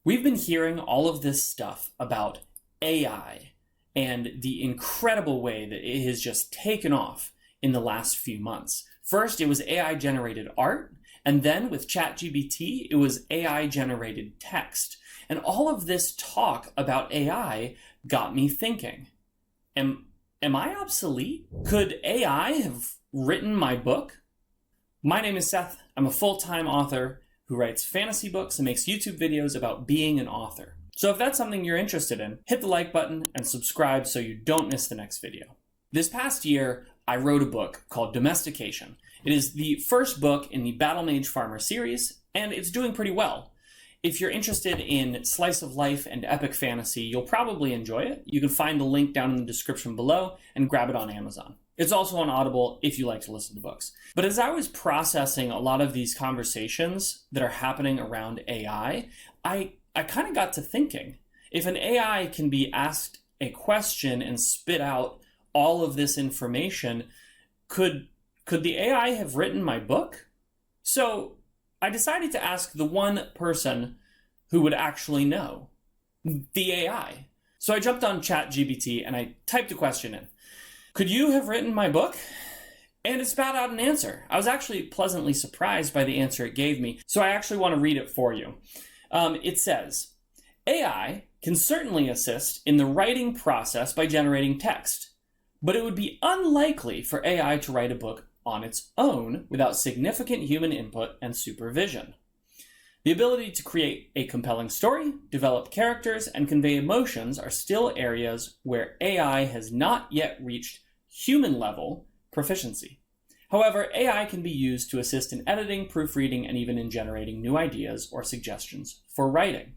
We've been hearing all of this stuff about AI and the incredible way that it has just taken off in the last few months. First, it was AI-generated art, and then with ChatGPT, it was AI-generated text. And all of this talk about AI got me thinking, am I obsolete? Could AI have written my book? My name is Seth. I'm a full-time author who writes fantasy books and makes YouTube videos about being an author. So if that's something you're interested in, hit the like button and subscribe so you don't miss the next video. This past year, I wrote a book called Domestication. It is the first book in the Battle Mage Farmer series, and it's doing pretty well. If you're interested in slice of life and epic fantasy, you'll probably enjoy it. You can find the link down in the description below and grab it on Amazon. It's also on Audible if you like to listen to books. But as I was processing a lot of these conversations that are happening around AI, I kind of got to thinking, if an AI can be asked a question and spit out all of this information, could the AI have written my book? So I decided to ask the one person who would actually know, the AI. So I jumped on ChatGPT and I typed a question in. Could you have written my book? And it spat out an answer. I was actually pleasantly surprised by the answer it gave me, so I actually want to read it for you. It says, AI can certainly assist in the writing process by generating text, but it would be unlikely for AI to write a book on its own without significant human input and supervision. The ability to create a compelling story, develop characters, and convey emotions are still areas where AI has not yet reached human-level proficiency. However, AI can be used to assist in editing, proofreading, and even in generating new ideas or suggestions for writing.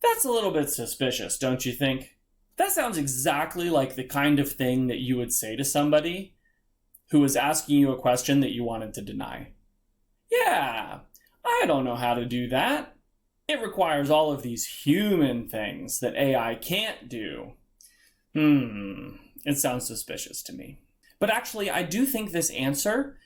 That's a little bit suspicious, don't you think? That sounds exactly like the kind of thing that you would say to somebody who was asking you a question that you wanted to deny. Yeah, I don't know how to do that. It requires all of these human things that AI can't do. It sounds suspicious to me. But actually, I do think this answer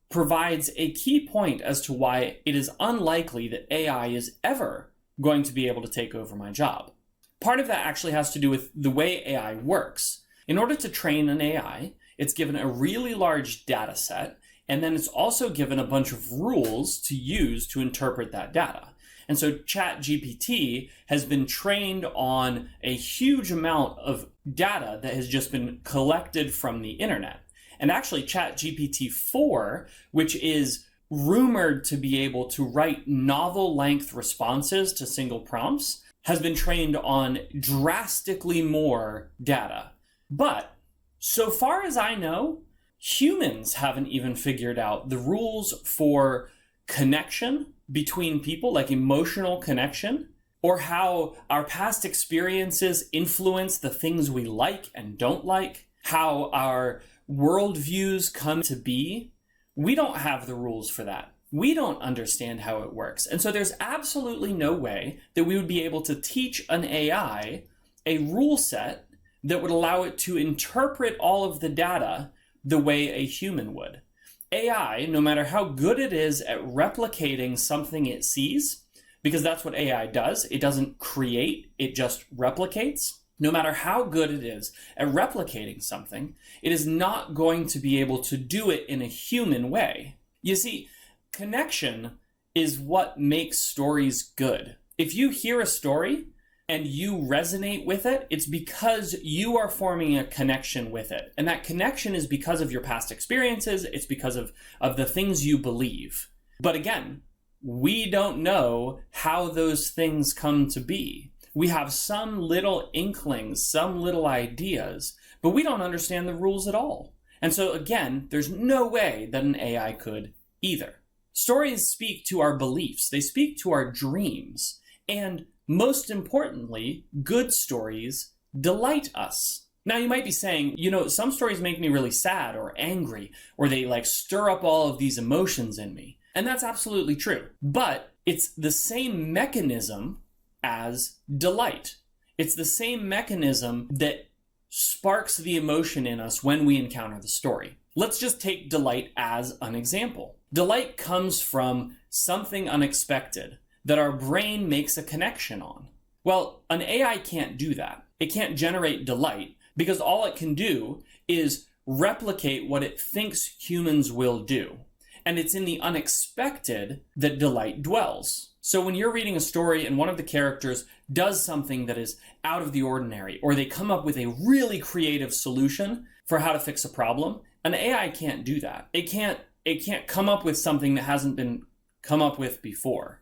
provides a key point as to why it is unlikely that AI is ever going to be able to take over my job. Part of that actually has to do with the way AI works. In order to train an AI, it's given a really large data set, and then it's also given a bunch of rules to use to interpret that data. And so ChatGPT has been trained on a huge amount of data that has just been collected from the internet. And actually ChatGPT 4, which is rumored to be able to write novel-length responses to single prompts, has been trained on drastically more data. But so far as I know, humans haven't even figured out the rules for connection between people, like emotional connection, or how our past experiences influence the things we like and don't like, how our worldviews come to be. We don't have the rules for that. We don't understand how it works. And so there's absolutely no way that we would be able to teach an AI a rule set that would allow it to interpret all of the data the way a human would. AI, no matter how good it is at replicating something it sees, because that's what AI does, it doesn't create, it just replicates. No matter how good it is at replicating something, it is not going to be able to do it in a human way. You see, connection is what makes stories good. If you hear a story and you resonate with it, it's because you are forming a connection with it. And that connection is because of your past experiences, it's because of the things you believe. But again, we don't know how those things come to be. We have some little inklings, some little ideas, but we don't understand the rules at all. And so again, there's no way that an AI could either. Stories speak to our beliefs, they speak to our dreams, and most importantly, good stories delight us. Now you might be saying, some stories make me really sad or angry, or they stir up all of these emotions in me. And that's absolutely true. But it's the same mechanism as delight. It's the same mechanism that sparks the emotion in us when we encounter the story. Let's just take delight as an example. Delight comes from something unexpected that our brain makes a connection on. Well, an AI can't do that. It can't generate delight because all it can do is replicate what it thinks humans will do. And it's in the unexpected that delight dwells. So when you're reading a story and one of the characters does something that is out of the ordinary, or they come up with a really creative solution for how to fix a problem, an AI can't do that. It can't come up with something that hasn't been come up with before.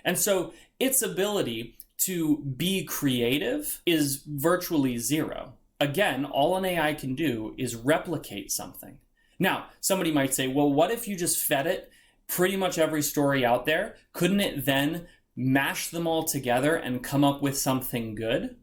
And so its ability to be creative is virtually zero. Again, all an AI can do is replicate something. Now, somebody might say, well, what if you just fed it pretty much every story out there? Couldn't it then mash them all together and come up with something good?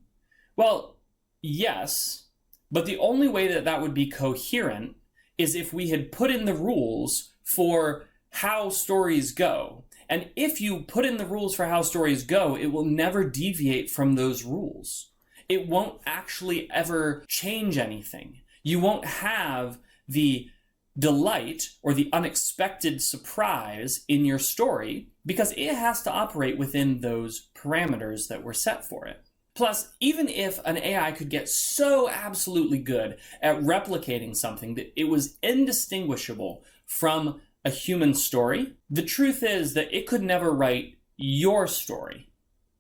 Well, yes, but the only way that that would be coherent is if we had put in the rules for how stories go. And if you put in the rules for how stories go, it will never deviate from those rules. It won't actually ever change anything. You won't have the delight or the unexpected surprise in your story because it has to operate within those parameters that were set for it. Plus, even if an AI could get so absolutely good at replicating something that it was indistinguishable from a human story, the truth is that it could never write your story.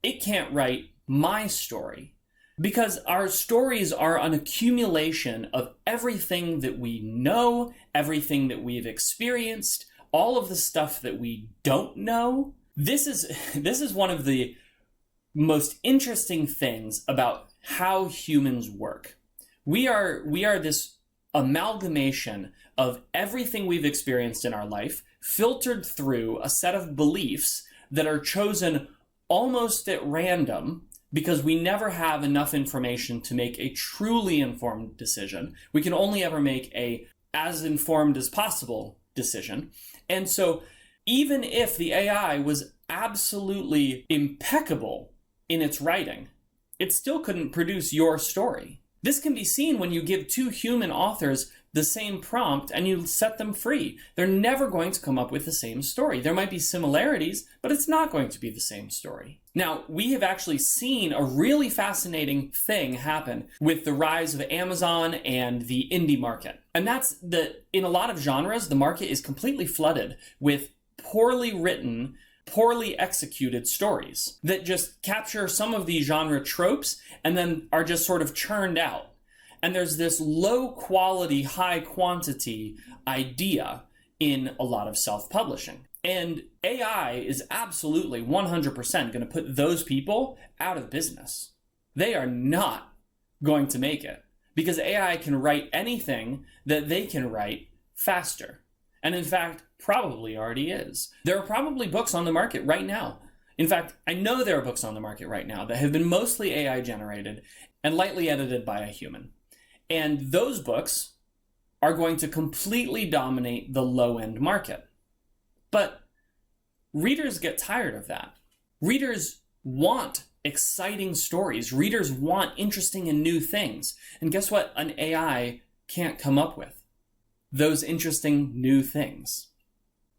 It can't write my story. Because our stories are an accumulation of everything that we know, everything that we've experienced, all of the stuff that we don't know. This is one of the most interesting things about how humans work. We are this amalgamation of everything we've experienced in our life, filtered through a set of beliefs that are chosen almost at random, because we never have enough information to make a truly informed decision. We can only ever make a as informed as possible decision. And so even if the AI was absolutely impeccable in its writing, it still couldn't produce your story. This can be seen when you give two human authors the same prompt and you set them free. They're never going to come up with the same story. There might be similarities, but it's not going to be the same story. Now, we have actually seen a really fascinating thing happen with the rise of Amazon and the indie market. And that's that in a lot of genres, the market is completely flooded with poorly written, poorly executed stories that just capture some of these genre tropes and then are just sort of churned out. And there's this low quality, high quantity idea in a lot of self-publishing. And AI is absolutely 100% going to put those people out of business. They are not going to make it because AI can write anything that they can write faster. And in fact, probably already is. There are probably books on the market right now. In fact, I know there are books on the market right now that have been mostly AI generated and lightly edited by a human. And those books are going to completely dominate the low-end market. But readers get tired of that. Readers want exciting stories. Readers want interesting and new things. And guess what? An AI can't come up with those interesting new things.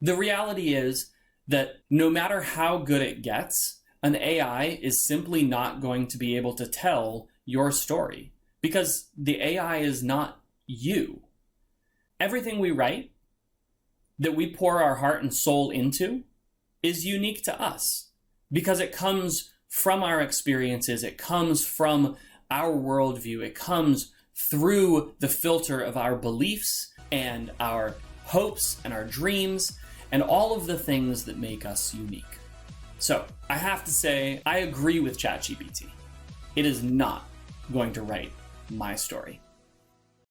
The reality is that no matter how good it gets, an AI is simply not going to be able to tell your story because the AI is not you. Everything we write, that we pour our heart and soul into, is unique to us because it comes from our experiences, it comes from our worldview, it comes through the filter of our beliefs and our hopes and our dreams and all of the things that make us unique. So I have to say, I agree with ChatGPT. It is not going to write my story.